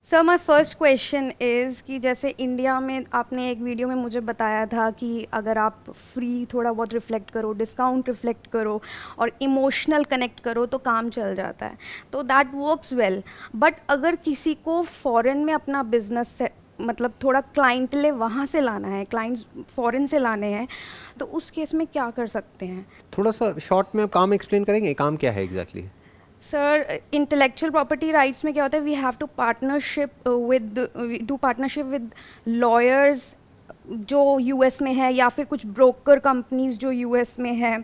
Sir my first question is कि जैसे India में आपने एक वीडियो में मुझे बताया था कि अगर आप फ्री थोड़ा बहुत रिफ्लेक्ट करो, डिस्काउंट रिफ्लेक्ट करो और इमोशनल कनेक्ट करो तो काम चल जाता है, तो दैट वर्क्स वेल। बट अगर किसी को फॉरेन में अपना बिजनेस मतलब थोड़ा क्लाइंटले वहाँ से लाना है, क्लाइंट्स फॉरेन से लाने हैं, तो उस केस में क्या कर सकते हैं? थोड़ा सा शॉर्ट में आप काम एक्सप्लेन करेंगे, काम क्या है exactly? Sir intellectual property rights में क्या होता है, we have to do partnership with lawyers जो यूएस में है, या फिर कुछ ब्रोकर कंपनीज जो यूएस में है,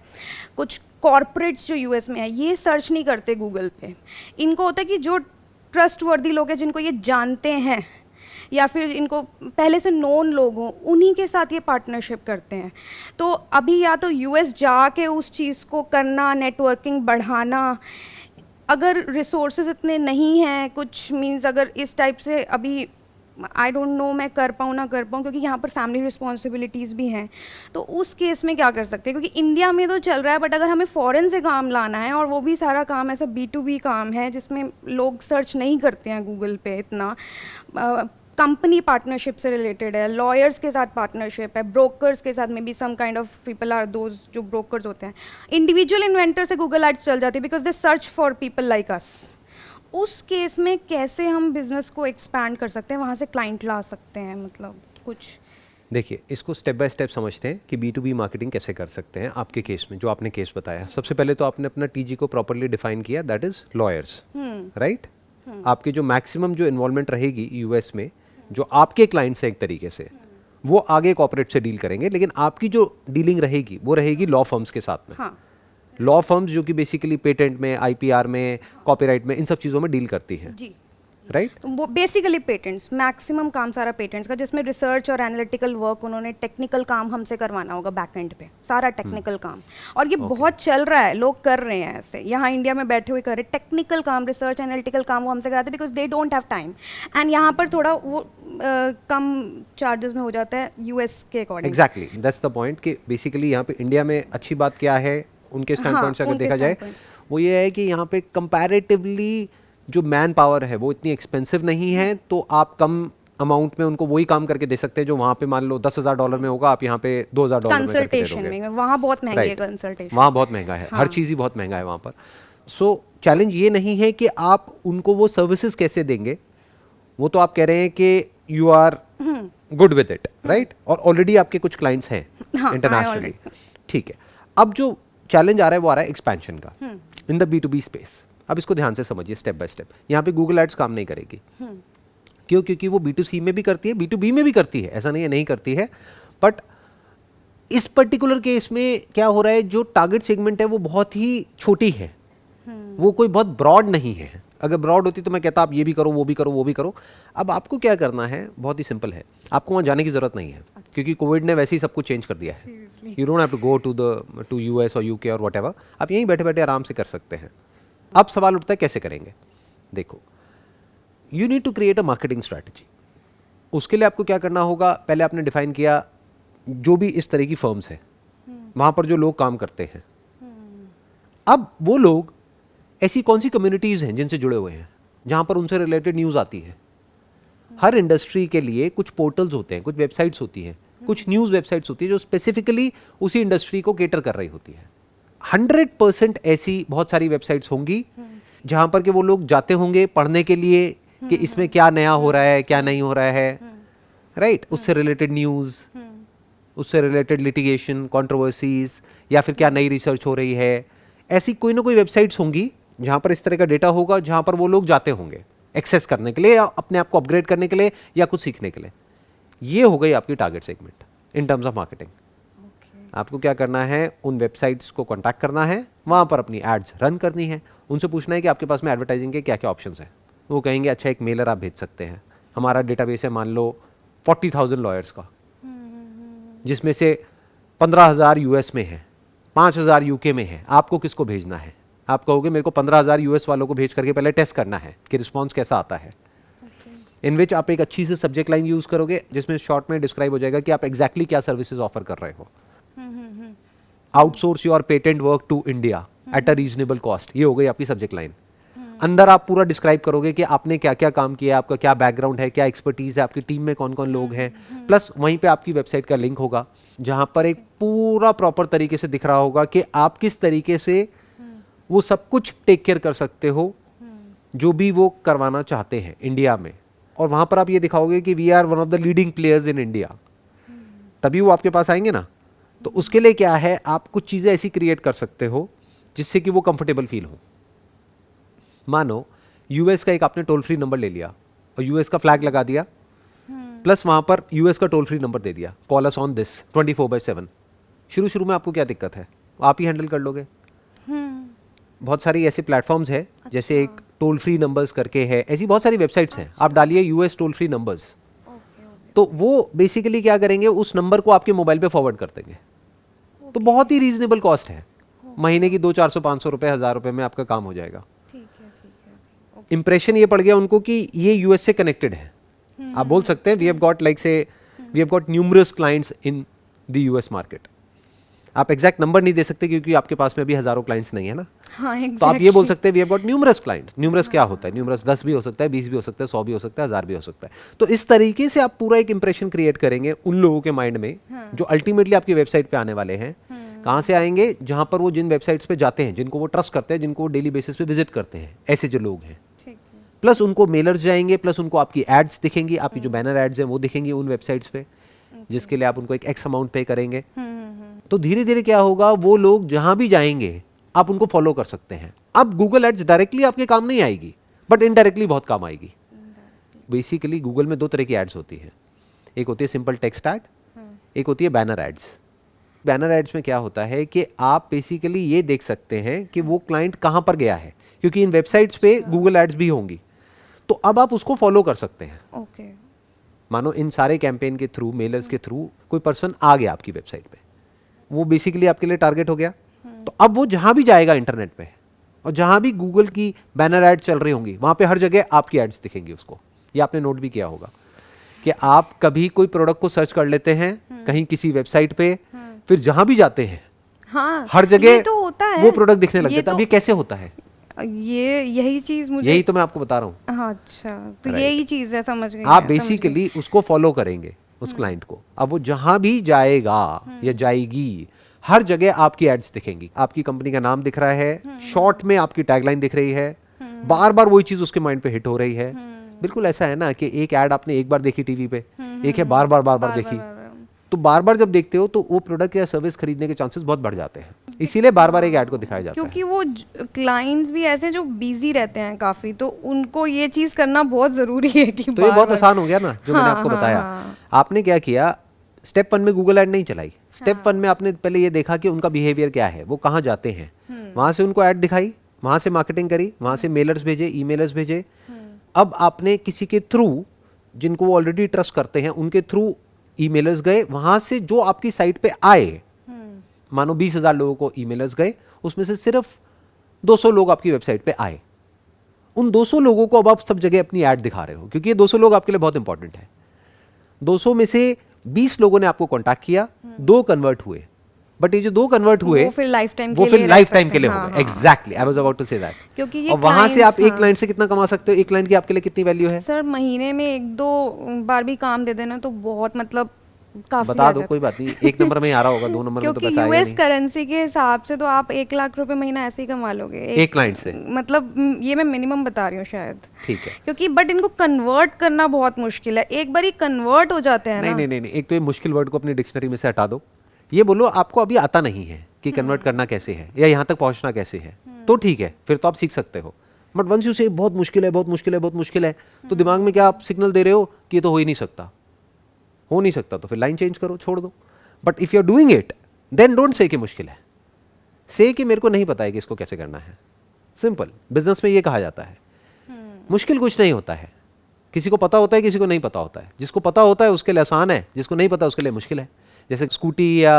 कुछ कॉरपोरेट्स जो यूएस में है। ये सर्च नहीं करते गूगल पे। इनको होता है कि जो ट्रस्ट वर्दी लोग हैं, जिनको ये जानते हैं या फिर इनको पहले से नोन लोग हों, उन्हीं के साथ ये पार्टनरशिप करते हैं। तो अभी या तो यूएस जाके उस चीज़ को करना, नेटवर्किंग बढ़ाना, अगर रिसोर्सेज इतने नहीं हैं, कुछ मींस अगर इस टाइप से अभी आई डोंट नो मैं कर पाऊँ ना कर पाऊँ, क्योंकि यहाँ पर फैमिली रिस्पॉन्सिबिलिटीज़ भी हैं, तो उस केस में क्या कर सकते हैं? क्योंकि इंडिया में तो चल रहा है, बट अगर हमें फ़ॉरेन से काम लाना है, और वो भी सारा काम ऐसा B2B काम है जिसमें लोग सर्च नहीं करते हैं गूगल पे इतना, कंपनी पार्टनरशिप से रिलेटेड है, लॉयर्स के साथ पार्टनरशिप है, ब्रोकर्स के साथ में भी some kind of people are those जो ब्रोकर्स होते हैं। इंडिविजुअल इन्वेंटर से गूगल एड्स चल जाती है because they search for people like us. उस केस में कैसे हम बिजनेस को एक्सपैंड कर सकते हैं, वहाँ से क्लाइंट ला सकते हैं, मतलब कुछ? देखिए, इसको स्टेप बाय स्टेप समझते हैं कि B2B मार्केटिंग कैसे कर सकते हैं। आपके केस में जो आपने केस बताया, सबसे पहले तो आपने अपना TG को प्रॉपरली डिफाइन किया, दैट इज लॉयर्स, राइट? आपकी जो मैक्सिमम जो इन्वॉल्वमेंट रहेगी यूएस में, जो आपके क्लाइंट्स हैं एक तरीके से, वो आगे कॉर्पोरेट से डील करेंगे, लेकिन आपकी जो डीलिंग रहेगी वो रहेगी लॉ फर्म्स के साथ में। हाँ। लॉ फर्म्स जो कि बेसिकली पेटेंट में, IPR में, कॉपीराइट में, इन सब चीज़ों में डील करती हैं, जी। राइट? तो वो बेसिकली पेटेंट्स, मैक्सिमम काम सारा पेटेंट्स का, जिसमें रिसर्च और एनालिटिकल वर्क, उन्होंने टेक्निकल काम हमसे करवाना होगा बैक एंड पे, सारा टेक्निकल काम। और ये बहुत चल रहा है, लोग कर रहे हैं ऐसे, यहाँ इंडिया में बैठे हुए कर रहे, टेक्निकल काम, रिसर्च एनालिटिकल काम वो हमसे कराते हैं because they don't have time. And यहाँ पर थोड़ा वो कम चार्जेस में हो जाता है यूएस के according. Exactly, that's the point कि बेसिकली यहाँ पे इंडिया में अच्छी बात क्या है उनके स्टैंड पॉइंट से अगर देखा जाए, वो ये है कि यहाँ पे कंपैरेटिवली जो मैन पावर है वो इतनी एक्सपेंसिव नहीं है, तो आप कम अमाउंट में उनको वही काम करके दे सकते हैं जो वहाँ पे मान लो $10,000 में होगा, आप यहाँ पे $2,000 में करके दे दोगे। में वहाँ बहुत महंगी है कंसल्टेशन, वहाँ बहुत महंगा है, हर चीज़ ही बहुत महंगा है वहाँ पर। सो चैलेंज ये नहीं है कि आप उनको वो सर्विसेज कैसे देंगे, वो तो आप कह रहे हैं कि you are good with it, right? और ऑलरेडी आपके कुछ क्लाइंट्स हैं इंटरनेशनली, ठीक है। अब जो चैलेंज आ रहा है वो आ रहा है एक्सपेंशन का इन द B2B स्पेस। अब इसको ध्यान से समझिए स्टेप बाय स्टेप। यहाँ पे गूगल एड्स काम नहीं करेगी, क्यों? क्योंकि वो B2C में भी करती है, B2B में भी करती है, ऐसा नहीं है नहीं करती है। बट इस पर्टिकुलर केस में क्या हो रहा है, जो टारगेट सेगमेंट है वो बहुत ही छोटी है, वो कोई बहुत ब्रॉड नहीं है। अगर ब्रॉड होती तो मैं कहता आप ये भी करो, वो भी करो, वो भी करो। अब आपको क्या करना है, बहुत ही सिंपल है, आपको वहाँ जाने की जरूरत नहीं है, क्योंकि कोविड ने वैसे ही सब कुछ चेंज कर दिया है। You don't have to go to US और UK और व्हाटएवर, आप यहीं बैठे बैठे आराम से कर सकते हैं। अब सवाल उठता है कैसे करेंगे? देखो, you need to create a marketing strategy. उसके लिए आपको क्या करना होगा, पहले आपने डिफाइन किया जो भी इस तरह की फर्म्स हैं वहाँ पर जो लोग काम करते हैं। अब वो लोग ऐसी कौन सी कम्युनिटीज़ हैं जिनसे जुड़े हुए हैं, जहाँ पर उनसे रिलेटेड न्यूज़ आती है। हर इंडस्ट्री के लिए कुछ पोर्टल्स होते हैं, कुछ वेबसाइट्स होती हैं, कुछ न्यूज़ वेबसाइट्स होती है जो स्पेसिफिकली उसी इंडस्ट्री को केटर कर रही होती है। 100% ऐसी बहुत सारी वेबसाइट्स होंगी जहाँ पर के वो लोग जाते होंगे पढ़ने के लिए कि इसमें क्या नया हो रहा है, क्या नहीं हो रहा है, राइट? उससे रिलेटेड न्यूज़, उससे रिलेटेड लिटिगेशन, कंट्रोवर्सीज, या फिर क्या नई रिसर्च हो रही है। ऐसी कोई ना कोई वेबसाइट्स होंगी जहाँ पर इस तरह का डेटा होगा, जहाँ पर वो लोग जाते होंगे एक्सेस करने के लिए, या अपने आप को अपग्रेड करने के लिए, या कुछ सीखने के लिए। ये हो गई आपकी target segment in terms of marketing. आपको क्या करना है, उन वेबसाइट्स को कॉन्टैक्ट करना है, वहाँ पर अपनी एड्स रन करनी है, उनसे पूछना है कि आपके पास में एडवर्टाइजिंग के क्या क्या ऑप्शंस हैं। वो कहेंगे अच्छा एक मेलर आप भेज सकते हैं, हमारा डेटाबेस है मान लो 40,000 लॉयर्स का, जिसमें से 15,000 US में है, 5,000 UK में है, आपको किसको भेजना है? आप कहोगे मेरे को 15,000 US वालों को भेज करके पहले टेस्ट करना है कि रिस्पॉन्स कैसा आता है। इन विच आप एक अच्छी सी सब्जेक्ट लाइन यूज करोगे जिसमें शॉर्ट में डिस्क्राइब हो जाएगा कि आप एग्जैक्टली क्या सर्विसेज ऑफर कर रहे हो। Outsource your patent work to India at a reasonable cost, ये हो गई आपकी सब्जेक्ट लाइन। अंदर आप पूरा डिस्क्राइब करोगे कि आपने क्या क्या काम किया, आपका क्या बैकग्राउंड है, क्या एक्सपर्टीज है, आपकी टीम में कौन कौन लोग हैं। प्लस वहीं पे आपकी वेबसाइट का लिंक होगा जहां पर एक पूरा प्रॉपर तरीके से दिख रहा होगा कि आप किस तरीके से वो सब कुछ टेक केयर कर सकते हो जो भी वो करवाना चाहते हैं इंडिया में। और वहां पर आप ये दिखाओगे कि we are one of the leading players in India, तभी वो आपके पास आएंगे ना। तो उसके लिए क्या है, आप कुछ चीजें ऐसी क्रिएट कर सकते हो जिससे कि वो कंफर्टेबल फील हो। मानो यूएस का एक आपने टोल फ्री नंबर ले लिया और यूएस का फ्लैग लगा दिया, प्लस वहां पर यूएस का टोल फ्री नंबर दे दिया, कॉल अस ऑन दिस 24/7। शुरू में आपको क्या दिक्कत है, आप ही हैंडल कर लोगे। बहुत सारी ऐसे प्लेटफॉर्म्स है, जैसे एक टोल फ्री नंबर्स करके है, ऐसी बहुत सारी वेबसाइट्स हैं। आप डालिए यूएस टोल फ्री नंबर्स, तो वो बेसिकली क्या करेंगे, उस नंबर को आपके मोबाइल पे फॉरवर्ड कर देंगे। तो बहुत ही रीजनेबल कॉस्ट है, महीने की 200-400-500 रुपए, 1000 रुपए में आपका काम हो जाएगा। इंप्रेशन ये पड़ गया उनको कि ये यूएस से कनेक्टेड है। आप बोल सकते हैं we have got we have got numerous clients in the US market. आप एग्जैक्ट नंबर नहीं दे सकते क्योंकि आपके पास में अभी हजारों क्लाइंट्स नहीं है ना। हाँ, exactly. तो आप ये बोल सकते हैं we have got numerous clients. Numerous क्या होता है, न्यूमरस 10 भी हो सकता है, 20 भी हो सकता है, 100 भी हो सकता है, 1000 भी हो सकता है। तो इस तरीके से आप पूरा एक इंप्रेशन क्रिएट करेंगे उन लोगों के माइंड में जो अल्टीमेटली आपकी वेबसाइट पे आने वाले हैं। कहां से आएंगे, जहां पर वो जिन वेबसाइट्स पे जाते हैं, जिनको वो ट्रस्ट करते हैं, जिनको वो डेली बेसिस पे विजिट करते हैं, ऐसे जो लोग हैं। प्लस उनको मेलर्स जाएंगे, प्लस उनको आपकी एड्स दिखेंगी, आपकी जो बैनर एड्स हैं वो दिखेंगी उन वेबसाइट्स पे, जिसके लिए आप उनको एक एक्स अमाउंट पे करेंगे। तो धीरे धीरे क्या होगा, वो लोग जहां भी जाएंगे आप उनको फॉलो कर सकते हैं। अब गूगल एड्स डायरेक्टली आपके काम नहीं आएगी, बट इनडायरेक्टली बहुत काम आएगी। बेसिकली गूगल में 2 तरह की एड्स होती है, एक होती है सिंपल टेक्स्ट एड, एक होती है बैनर एड्स। बैनर एड्स में क्या होता है कि आप बेसिकली ये देख सकते हैं कि वो क्लाइंट कहां पर गया है, क्योंकि इन वेबसाइट्स पे गूगल एड्स भी होंगी। तो अब आप उसको फॉलो कर सकते हैं। ओके। मानो इन सारे कैंपेन के थ्रू, मेलर्स के थ्रू कोई पर्सन आ गया आपकी वेबसाइट पे, वो बेसिकली आपके लिए टारगेट हो गया। तो अब वो जहां भी जाएगा इंटरनेट पे और जहां भी गूगल की बैनर एड चल रही होंगी, वहां पे हर जगह आपकी एड्स दिखेंगी उसको। ये आपने नोट भी किया होगा कि आप कभी कोई प्रोडक्ट को सर्च कर लेते हैं कहीं किसी वेबसाइट पे, फिर जहां भी जाते हैं हाँ, हर जगह तो होता है, वो प्रोडक्ट दिखने लग जाता है। अब ये कैसे होता है, यही चीज मुझे, यही तो मैं आपको बता रहा हूँ। हाँ, अच्छा, तो यही चीज है, समझ गई। आप बेसिकली उसको फॉलो करेंगे उस क्लाइंट को। अब वो जहां भी जाएगा या जाएगी, हर जगह आपकी एड्स दिखेंगी, आपकी कंपनी का नाम दिख रहा है, शॉर्ट में आपकी टैगलाइन दिख रही है, बार बार वही चीज उसके माइंड पे हिट हो रही है। बिल्कुल ऐसा है ना कि एक एड आपने एक बार देखी टीवी पे, एक है बार बार देखी, तो बार बार जब देखते हो तो वो प्रोडक्ट या सर्विस खरीदने के चांसेस बहुत बढ़ जाते हैं। इसीलिए बार बार एक ऐड को दिखाया जाता है, क्योंकि वो क्लाइंट्स भी ऐसे जो बिजी रहते हैं काफी, तो उनको ये चीज करना बहुत जरूरी है कि तो ये बहुत आसान हो गया ना जो मैंने आपको बताया। आपने क्या किया, स्टेप 1 में गूगल ऐड नहीं चलाई। स्टेप 1 में आपने पहले ये देखा कि उनका बिहेवियर क्या है, वो कहाँ जाते हैं, वहां से उनको ऐड दिखाई, वहां से मार्केटिंग करी, वहां से मेलर्स भेजे, ईमेलर्स भेजे। अब आपने किसी के थ्रू, जिनको वो ऑलरेडी ट्रस्ट करते हैं, उनके थ्रू ईमेलर्स गए, वहां से जो आपकी साइट पे आए, मानो 20,000 लोगों को ईमेलर्स गए, उसमें से सिर्फ 200 लोग आपकी वेबसाइट पे आए। उन 200 लोगों को अब आप सब जगह अपनी ऐड दिखा रहे हो, क्योंकि ये 200 लोग आपके लिए बहुत इंपॉर्टेंट है। 200 में से 20 लोगों ने आपको कांटेक्ट किया, 2 कन्वर्ट हुए, बट ये जो 2 कन्वर्ट हुए वो फिर लाइफ टाइम के लिए हो गए। Exactly, I was about to say that. क्योंकि ये और वहां से आप एक क्लाइंट से कितना कमा सकते हो, एक क्लाइंट की आपके लिए कितनी वैल्यू है? सर महीने में 1-2 बार भी काम दे देना तो बहुत, मतलब काफी बता दो, कोई बात नहीं, 1 नंबर में आ रहा होगा, 2 नंबर में तो पैसा आएगा नहीं। यूएस करेंसी के हिसाब से तो आप 1 लाख रुपए महीना ऐसे ही कमा लोगे एक क्लाइंट से। मतलब ये मैं मिनिमम बता रही हूँ शायद, ठीक है, क्योंकि बट इनको कन्वर्ट करना बहुत मुश्किल है। एक बार ही कन्वर्ट हो जाते हैं ना। नहीं, एक तो ये मुश्किल वर्ड को अपनी डिक्शनरी में से हटा दो। ये बोलो आपको अभी आता नहीं है कि कन्वर्ट करना कैसे है या यहाँ तक पहुंचना कैसे है, तो ठीक है, फिर तो आप सीख सकते हो। बट वंस यू से बहुत मुश्किल है, बहुत मुश्किल है, बहुत मुश्किल है, तो दिमाग में क्या आप सिग्नल दे रहे हो कि ये तो हो ही नहीं सकता, हो नहीं सकता, तो फिर लाइन चेंज करो, छोड़ दो। But if you are doing it, then don't say कि मुश्किल है, से कि मेरे को नहीं पता है कि इसको कैसे करना है। सिंपल, बिजनेस में ये कहा जाता है, मुश्किल कुछ नहीं होता है। किसी को पता होता है, किसी को नहीं पता होता है। जिसको पता होता है उसके लिए आसान है, जिसको नहीं पता उसके लिए मुश्किल है। जैसे स्कूटी या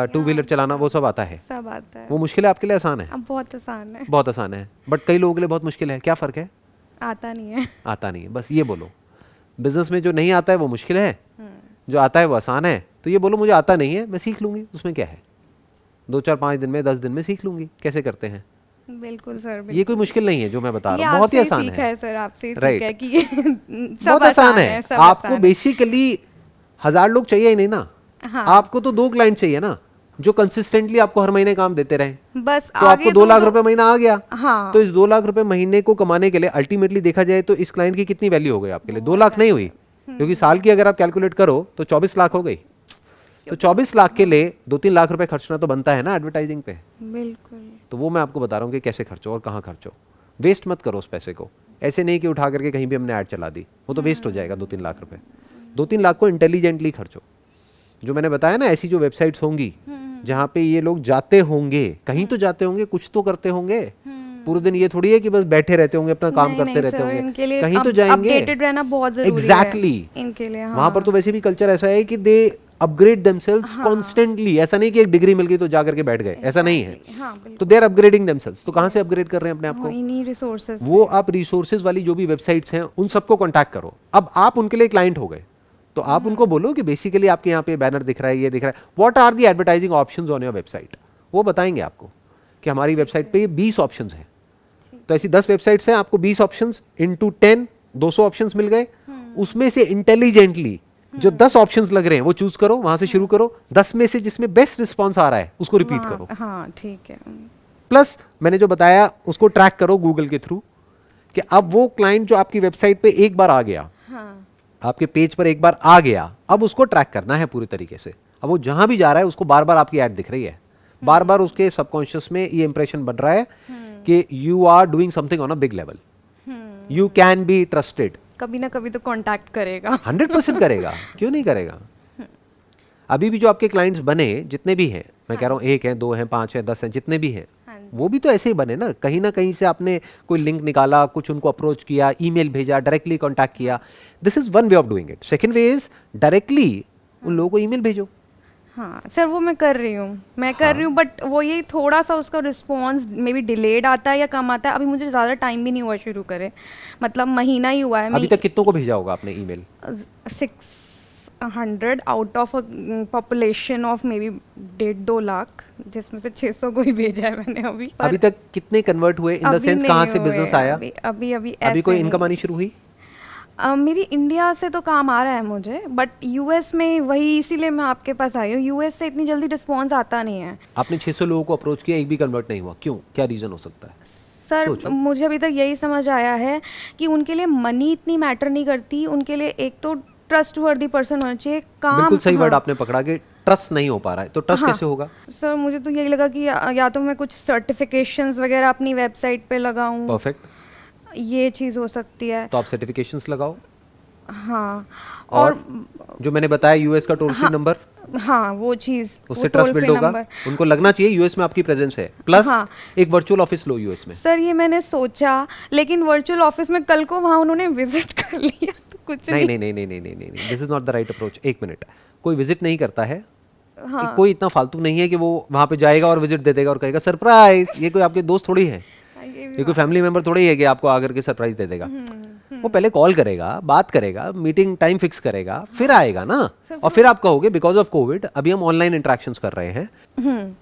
2 व्हीलर चलाना, वो सब आता है, सब आता है। वो मुश्किल है, आपके लिए आसान है? अब बहुत आसान है, बहुत आसान है, बट कई लोगों के लिए बहुत मुश्किल है। क्या फर्क है? आता नहीं है। आता नहीं है, बस ये बोलो। बिजनेस में जो नहीं आता है वो मुश्किल है, जो आता है वो आसान है। तो ये बोलो मुझे आता नहीं है, मैं सीख लूंगी, उसमें क्या है, 2-4-5 दिन में, 10 दिन में सीख लूंगी कैसे करते हैं। बिल्कुल सर, ये बिल्कुल। कोई मुश्किल नहीं है जो मैं बता ये रहा हूँ, बहुत ही आपसे आसान सीखा है। है सर, आपसे ही Right. सीखा है कि ये सब बहुत आसान है। सब आपको आसान है। बेसिकली 1000 लोग चाहिए ही नहीं ना, हाँ, आपको तो 2 क्लाइंट चाहिए ना जो कंसिस्टेंटली आपको हर महीने काम देते रहे। बस तो आपको आगे 2 तो लाख मतलब रुपए महीना आ गया। हाँ, तो इस 2 लाख रुपए महीने को कमाने के लिए अल्टीमेटली देखा जाए तो इस क्लाइंट की कितनी वैल्यू हो गई आपके लिए? 2 लाख नहीं हुई, क्योंकि साल की अगर आप कैलकुलेट करो तो 24 लाख हो गई। तो 24 लाख के लिए 2-3 लाख रुपए खर्चना तो बनता है ना एडवर्टाइजिंग पे। बिल्कुल। तो वो मैं आपको बता रहा हूँ कि कैसे खर्चो और कहाँ खर्चो। वेस्ट मत करो उस पैसे को, ऐसे नहीं कि उठा करके कहीं भी हमने ऐड चला दी, वो तो वेस्ट हो जाएगा 2-3 लाख रुपए। 2-3 लाख को इंटेलिजेंटली खर्चो। जो मैंने बताया ना, ऐसी जो वेबसाइट्स होंगी जहाँ पे ये लोग जाते होंगे, कहीं तो जाते होंगे, कुछ तो करते होंगे। पूरे दिन ये थोड़ी है कि बस बैठे रहते होंगे, अपना काम नहीं करते नहीं रहते सर, होंगे, इनके लिए कहीं तो जाएंगे। अपडेटेड रहना बहुत जरूरी एग्जैक्टली है इनके लिए। वहां पर तो वैसे भी कल्चर ऐसा है कि दे अपग्रेड देमसेल्व्स कॉन्स्टेंटली। ऐसा नहीं कि एक डिग्री मिल गई तो जा करके बैठ गए, ऐसा नहीं है। हाँ, बिल्कुल। तो दे आर अपग्रेडिंग देमसेल्व्स। तो कहाँ से अपग्रेड कर रहे हैं अपने आप को? इन्हीं रिसोर्सेज। वो आप रिसोर्सेज वाली जो भी वेबसाइट्स हैं उन सबको कांटेक्ट करो। अब आप उनके लिए क्लाइंट हो गए, तो आप उनको बोलो कि बेसिकली आपके यहाँ पे बैनर दिख रहा है, ये दिख रहा है, what are the advertising options on your website. वो बताएंगे आपको कि हमारी वेबसाइट पे 20 ऑप्शंस हैं। तो ऐसी 10 वेबसाइट्स हैं, आपको 20 ऑप्शंस इंटू 10 200 ऑप्शंस मिल गए। उसमें से इंटेलिजेंटली जो 10 ऑप्शंस लग रहे हैं वो चूज करो, वहां से शुरू करो। 10 में से जिसमें बेस्ट रिस्पॉन्स आ रहा है उसको रिपीट करो। हाँ, ठीक है। प्लस मैंने जो बताया उसको ट्रैक करो गूगल के थ्रू कि अब वो क्लाइंट जो आपकी वेबसाइट पे एक बार आ गया, हाँ, आपके पेज पर एक बार आ गया, अब उसको ट्रैक करना है पूरी तरीके से। अब वो जहां भी जा रहा है उसको बार बार आपकी ऐड दिख रही है, बार बार उसके सबकॉन्शियस में ये इंप्रेशन बन रहा है कि you are doing something on a big level, you can be trusted. कभी ना कभी तो कांटेक्ट करेगा। 100% करेगा, क्यों नहीं करेगा। अभी भी जो आपके क्लाइंट्स बने जितने भी हैं, मैं कह रहा हूँ 1 है, 2 हैं, 5 हैं, 10 हैं, जितने भी हैं, हाँ जी। वो भी तो ऐसे ही बने ना कहीं से आपने कोई लिंक निकाला, कुछ उनको अप्रोच किया, ईमेल भेजा, डायरेक्टली कांटेक्ट किया। This is one way of doing it. Second way is directly उन लोगों को ईमेल भेजो। हाँ सर, वो मैं कर रही हूँ, बट वो ये थोड़ा सा उसका रिस्पॉन्स मे बी डिलेड आता है या कम आता है। अभी मुझे ज़्यादा टाइम भी नहीं हुआ शुरू करे, मतलब महीना ही हुआ है। अभी तक कितनों को भेजा होगा आपने email? 600 out of population of may be 1.5-2 lakh, जिसमें से 600 को ही भेजा है मैंने अभी। अभी तक कितने कन्वर्ट हुए, इन द सेंस कहाँ से बिजनेस आया? अभी कोई इनकम आनी शुरू हुई? मेरी इंडिया से तो काम आ रहा है मुझे, बट यूएस में वही, इसीलिए मैं आपके पास आई हूँ। यूएस से इतनी जल्दी रिस्पॉन्स आता नहीं है। आपने 600 लोगों को अप्रोच किया, एक भी कन्वर्ट नहीं हुआ, क्यों? क्या रीजन हो सकता है? सर सोचो। मुझे अभी तक यही समझ आया है कि उनके लिए मनी इतनी मैटर नहीं करती, उनके लिए एक तो ट्रस्ट वर्दी पर्सन होना चाहिए। काम बिल्कुल सही वर्ड हाँ, आपने पकड़ा कि ट्रस्ट नहीं हो पा रहा है, तो ट्रस्ट हाँ। कैसे होगा? सर मुझे तो यही लगा कि या तो मैं कुछ सर्टिफिकेशंस वगैरह अपनी वेबसाइट पे लगाऊं, परफेक्ट। ये चीज़ हो सकती है। तो आप सर्टिफिकेशंस लगाओ। हाँ, और जो मैंने बताया यूएस का टोल फ्री नंबर, हाँ वो चीज़, उससे ट्रस्ट बिल्ड होगा। उनको लगना चाहिए यूएस में आपकी प्रेजेंस है, प्लस हाँ। एक वर्चुअल ऑफिस लो यूएस में। सर ये मैंने सोचा, लेकिन वर्चुअल ऑफिस में कल को वहाँ उन्होंने विजिट कर लिया तो कुछ नहीं नहीं नहीं नहीं नहीं नहीं नहीं, this is not the right approach. एक मिनट, कोई विजिट नहीं करता है। हाँ। कोई इतना फालतू नहीं है कि वो वहां पे जाएगा और विजिट दे देगा और कहेगा सरप्राइज। ये कोई आपके दोस्त थोड़ी है, ये कोई फैमिली मेंबर थोड़ी है कि आपको आकर के सरप्राइज दे देगा। वो पहले कॉल करेगा, बात करेगा, मीटिंग टाइम फिक्स करेगा, फिर आएगा ना। और फिर आप कहोगे बिकॉज ऑफ कोविड अभी हम ऑनलाइन इंटरेक्शंस कर रहे हैं।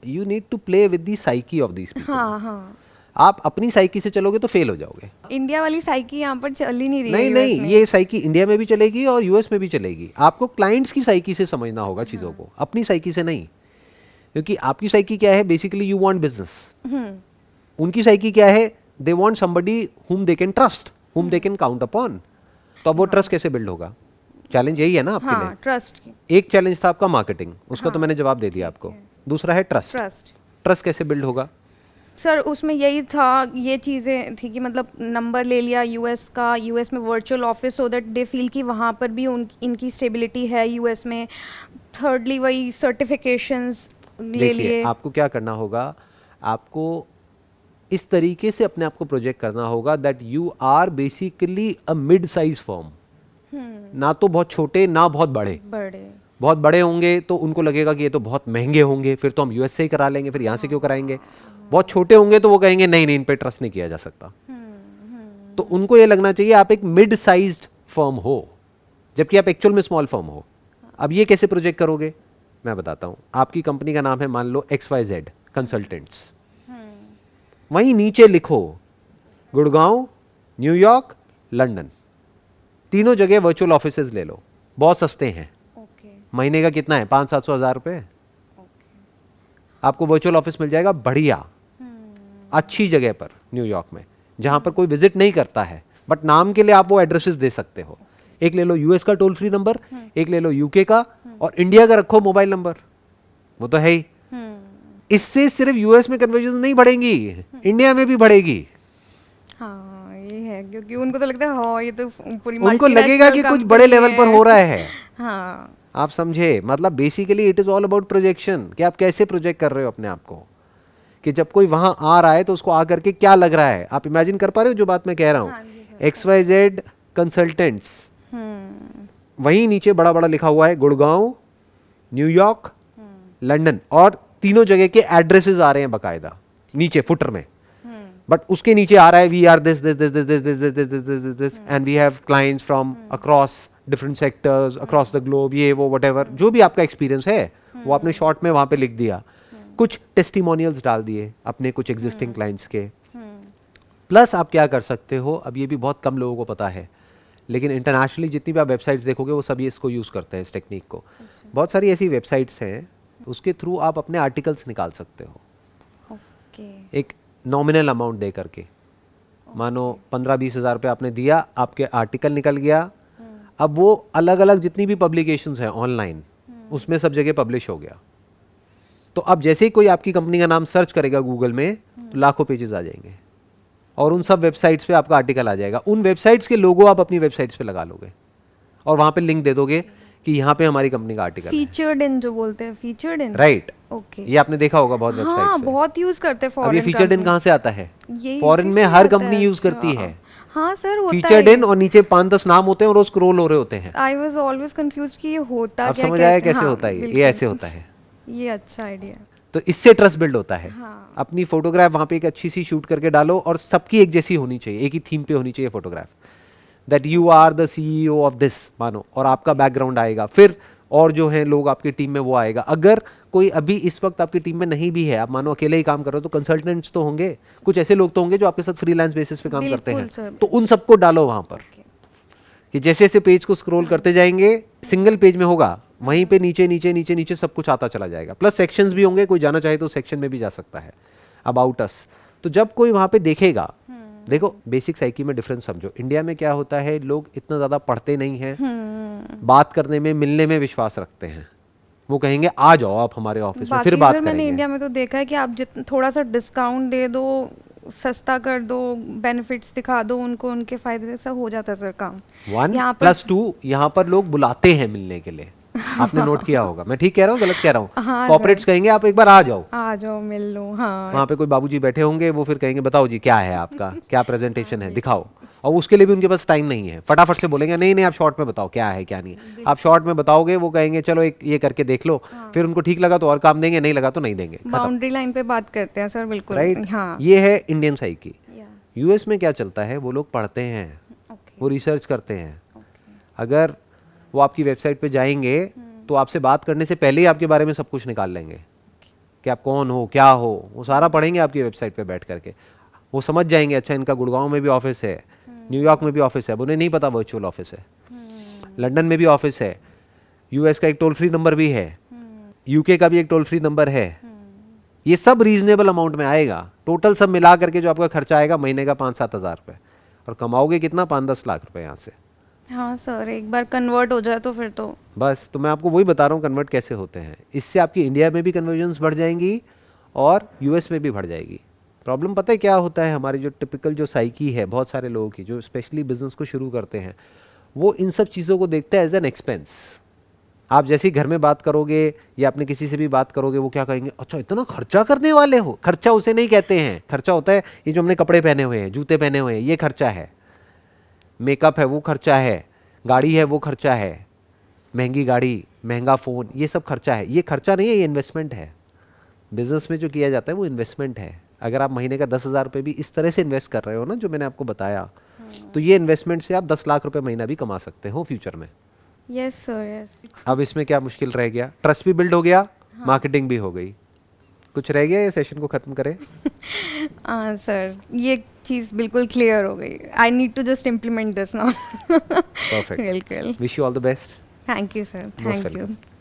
You need to play with the psyche of these people. हाँ हाँ, आप अपनी साइकी से चलोगे तो फेल हो जाओगे। इंडिया वाली साइकी यहाँ पर चल ही नहीं रही नहीं है नहीं, US में। ये साइकी इंडिया में भी चलेगी और यूएस में भी चलेगी। आपको क्लाइंट्स की साइकी से समझना होगा चीज़ों को, अपनी साइकी से नहीं। क्योंकि आपकी साइकी क्या है, बेसिकली यू वांट बिजनेस। उनकी साइकी क्या है, they want somebody whom they can trust, हुम दे कैन काउंट अपॉन। तो अब वो ट्रस्ट कैसे बिल्ड होगा? चैलेंज यही है ना आपके हाँ, ट्रस्ट की। लिए। एक चैलेंज था आपका मार्केटिंग, उसका तो मैंने जवाब दे दिया आपको। दूसरा है ट्रस्ट। ट्रस्ट कैसे बिल्ड होगा? सर उसमें यही था, ये चीज़ें थी कि मतलब नंबर ले लिया यूएस का, यूएस में virtual office, so that they feel कि वहाँ पर भी इनकी स्टेबिलिटी है यूएस में। थर्डली वही सर्टिफिकेशंस ले देखिए लिए। आपको क्या करना होगा, आपको इस तरीके से अपने आप को प्रोजेक्ट करना होगा that you are basically a mid size firm. ना तो बहुत छोटे ना बहुत बड़े। बहुत बड़े होंगे तो उनको लगेगा कि ये तो बहुत महंगे होंगे, फिर तो हम यूएस से ही करा लेंगे, फिर यहाँ से क्यों कराएंगे। बहुत छोटे होंगे तो वो कहेंगे नहीं नहीं, इन पे ट्रस्ट नहीं किया जा सकता। तो उनको ये लगना चाहिए आप एक मिड साइज्ड फर्म हो, जबकि आप एक्चुअल में स्मॉल फर्म हो। अब ये कैसे प्रोजेक्ट करोगे मैं बताता हूँ। आपकी कंपनी का नाम है मान लो XYZ कंसल्टेंट्स। वहीं नीचे लिखो गुड़गांव, न्यूयॉर्क, लंदन, तीनों जगह वर्चुअल ऑफिसेज ले लो, बहुत सस्ते हैं। ओके महीने का कितना है, 500-700 हज़ार रुपये, आपको वर्चुअल ऑफिस मिल जाएगा बढ़िया, अच्छी जगह पर न्यूयॉर्क में, जहां पर कोई विजिट नहीं करता है, बट नाम के लिए आप वो एड्रेसेस दे सकते हो। एक ले लो यूएस का टोल फ्री नंबर, एक ले लो यूके का, और इंडिया का रखो मोबाइल नंबर, वो तो है ही। इससे सिर्फ यूएस में कन्वर्जन नहीं बढ़ेंगी, इंडिया में भी बढ़ेगी। हाँ ये है, क्योंकि उनको तो लगता है हाँ ये तो पूरी उनको लगेगा कि कुछ बड़े लेवल पर हो रहा है। हाँ आप समझे, मतलब basically it is all about projection, कि आप कैसे प्रोजेक्ट कर रहे हो अपने आप को, कि जब कोई वहां आ रहा है तो उसको आकर के क्या लग रहा है। आप इमेजिन कर पा रहे हो जो बात मैं कह रहा हूँ। हाँ जी सर। XYZ कंसल्टेंट्स, वहीं नीचे बड़ा बड़ा लिखा हुआ है गुड़गांव, न्यूयॉर्क, लंदन, और तीनों जगह के एड्रेसेस आ रहे हैं बकायदा नीचे फुटर में। बट उसके नीचे आ रहा है we are this this this this this this this this this this this and we have clients from across different sectors across the globe, ये वो व्हाटएवर जो भी आपका एक्सपीरियंस है वो आपने शॉर्ट में वहां पे लिख दिया। कुछ टेस्टिमोनियल्स डाल दिए अपने कुछ एग्जिस्टिंग क्लाइंट्स के। प्लस आप क्या कर सकते हो, अब ये भी बहुत कम लोगों को पता है, लेकिन इंटरनेशनली जितनी भी आप वेबसाइट्स देखोगे वो सभी इसको यूज़ करते हैं, इस टेक्निक को। बहुत सारी ऐसी वेबसाइट्स हैं, उसके थ्रू आप अपने आर्टिकल्स निकाल सकते हो ओके एक नॉमिनल अमाउंट दे करके। मानो 15-20 हज़ार रुपये आपने दिया, आपके आर्टिकल निकल गया, अब वो अलग अलग जितनी भी पब्लिकेशंस हैं ऑनलाइन उसमें सब जगह पब्लिश हो गया। तो अब जैसे ही कोई आपकी कंपनी का नाम सर्च करेगा गूगल में तो लाखों पेजेस आ जाएंगे, और उन सब वेबसाइट्स पे आपका आर्टिकल आ जाएगा। उन वेबसाइट्स के लोगो आप अपनी वेबसाइट्स पे लगा लोगे और वहां पे लिंक दे दोगे कि यहाँ पे हमारी कंपनी का आर्टिकल है। फीचर्ड इन जो बोलते हैं, फीचर्ड इन, राइट, ओके। ये आपने देखा होगा बहुत हाँ वेबसाइट्स पे। बहुत यूज करते हैं अब ये फॉरेन फीचर्ड इन कहाँ से आता है? ये फॉरेन इसी में से हर आता कंपनी है, यूज अच्छा। करती है हाँ सर होता फीचर्ड है। इन, और नीचे 5-10 नाम होते हैं और वो स्क्रॉल हो रहे होते हैं। आई वाज ऑलवेज कंफ्यूज कि ये होता आप क्या, समझ आया कैसे हाँ, होता है? ये बिल्कुल। ऐसे होता है। ये अच्छा आइडिया। तो इससे ट्रस्ट बिल्ड होता है। हाँ। अपनी फोटोग्राफ वहां पे एक अच्छी सी शूट करके डालो, और सबकी एक जैसी होनी चाहिए, एक ही थीम पे होनी चाहिए photograph, that you are the CEO of this मानो, और आपका बैकग्राउंड आएगा। फिर और जो है लोग आपकी टीम में वो आएगा। अगर कोई अभी इस वक्त आपकी टीम में नहीं भी है, आप मानो अकेले ही काम कर रहे हो, तो कंसल्टेंट्स तो होंगे, कुछ ऐसे लोग तो होंगे जो आपके साथ फ्रीलांस बेसिस पे काम करते बिल्कुल हैं, सर। तो उन सबको डालो वहां पर, कि जैसे जैसे पेज को स्क्रॉल करते जाएंगे, सिंगल पेज में होगा, वहीं पे नीचे नीचे नीचे नीचे सब कुछ आता चला जाएगा। प्लस सेक्शंस भी होंगे, कोई जाना चाहे तो सेक्शन में भी जा सकता है, अबाउट अस। तो जब कोई वहां पे देखेगा, देखो बेसिक साइकी में डिफरेंस समझो। इंडिया में क्या होता है, लोग इतना ज्यादा पढ़ते नहीं हैं, बात करने में मिलने में विश्वास रखते हैं। वो कहेंगे आ जाओ आप हमारे ऑफिस में, फिर बाकी बात सर मैंने करेंगे। इंडिया में तो देखा है कि आप थोड़ा सा डिस्काउंट दे दो, सस्ता कर दो, बेनिफिट्स दिखा दो उनको, उनके फायदे से हो जाता है सर काम। 1+2 यहाँ पर लोग बुलाते हैं मिलने के लिए, आपने नोट किया होगा। मैं ठीक कह रहा हूँ गलत कह रहा हूँ? हाँ कॉर्पोरेट्स कहेंगे आप एक बार आ जाओ, आ जाओ मिल लो। हाँ वहाँ पे कोई बाबूजी बैठे होंगे, वो फिर कहेंगे बताओ जी क्या है आपका, क्या प्रेजेंटेशन है, दिखाओ। और उसके लिए भी उनके पास टाइम नहीं है, फटाफट से बोलेंगे नहीं नहीं आप शॉर्ट में बताओ क्या है क्या नहीं है। आप शॉर्ट में बताओगे, वो कहेंगे चलो एक ये करके देख लो, फिर उनको ठीक लगा तो और काम देंगे, नहीं लगा तो नहीं देंगे, बाउंड्री लाइन पे बात करते हैं सर, बिल्कुल। राइट। हाँ ये है इंडियन साइकी। या, यूएस में क्या चलता है, वो लोग पढ़ते हैं, ओके, वो रिसर्च करते हैं। ओके, अगर वो आपकी वेबसाइट पे जाएंगे तो आपसे बात करने से पहले ही आपके बारे में सब कुछ निकाल लेंगे, कि आप कौन हो क्या हो, वो सारा पढ़ेंगे आपकी वेबसाइट पे बैठ करके। वो समझ जाएंगे अच्छा इनका गुड़गांव में भी ऑफिस है, न्यूयॉर्क में भी ऑफिस है, उन्हें नहीं पता वर्चुअल ऑफिस है, लंदन में भी ऑफिस है, यूएस का एक टोल फ्री नंबर भी है, यूके का भी एक टोल फ्री नंबर है। ये सब रीजनेबल अमाउंट में आएगा। टोटल सब मिला करके जो आपका खर्चा आएगा महीने का 5-7 हज़ार रुपये, और कमाओगे कितना, 5-10 लाख रुपए यहाँ से। हाँ सर, एक बार कन्वर्ट हो जाए तो फिर तो बस, तो मैं आपको वही बता रहा हूँ कन्वर्ट कैसे होते हैं। इससे आपकी इंडिया में भी कन्वर्जन्स बढ़ जाएंगी और यूएस में भी बढ़ जाएगी। प्रॉब्लम पता है क्या होता है, हमारी जो टिपिकल जो साइकी है बहुत सारे लोगों की, जो स्पेशली बिजनेस को शुरू करते हैं, वो इन सब चीज़ों को देखते हैं एज एन एक्सपेंस। आप जैसे ही घर में बात करोगे या अपने किसी से भी बात करोगे, वो क्या कहेंगे, अच्छा इतना खर्चा करने वाले हो। खर्चा उसे नहीं कहते हैं, खर्चा होता है ये जो हमने कपड़े पहने हुए हैं, जूते पहने हुए हैं, ये खर्चा है। मेकअप है वो खर्चा है, गाड़ी है वो खर्चा है, महंगी गाड़ी, महंगा फ़ोन, ये सब खर्चा है। ये खर्चा नहीं है, ये इन्वेस्टमेंट है। बिजनेस में जो किया जाता है वो इन्वेस्टमेंट है। अगर आप महीने का 10,000 रुपये भी इस तरह से इन्वेस्ट कर रहे हो ना, जो मैंने आपको बताया, तो ये इन्वेस्टमेंट से आप 10 लाख रुपए महीना भी कमा सकते हो फ्यूचर में। Yes sir, yes. अब इसमें क्या मुश्किल रह गया, ट्रस्ट भी बिल्ड हो गया, मार्केटिंग भी हो गई। कुछ रह गया ये सेशन को खत्म करें? हाँ सर, ये चीज़ बिल्कुल क्लियर हो गई. I need to just implement this now. Perfect. बिल्कुल. Wish you all the best. Thank you sir. Most thank you. welcome.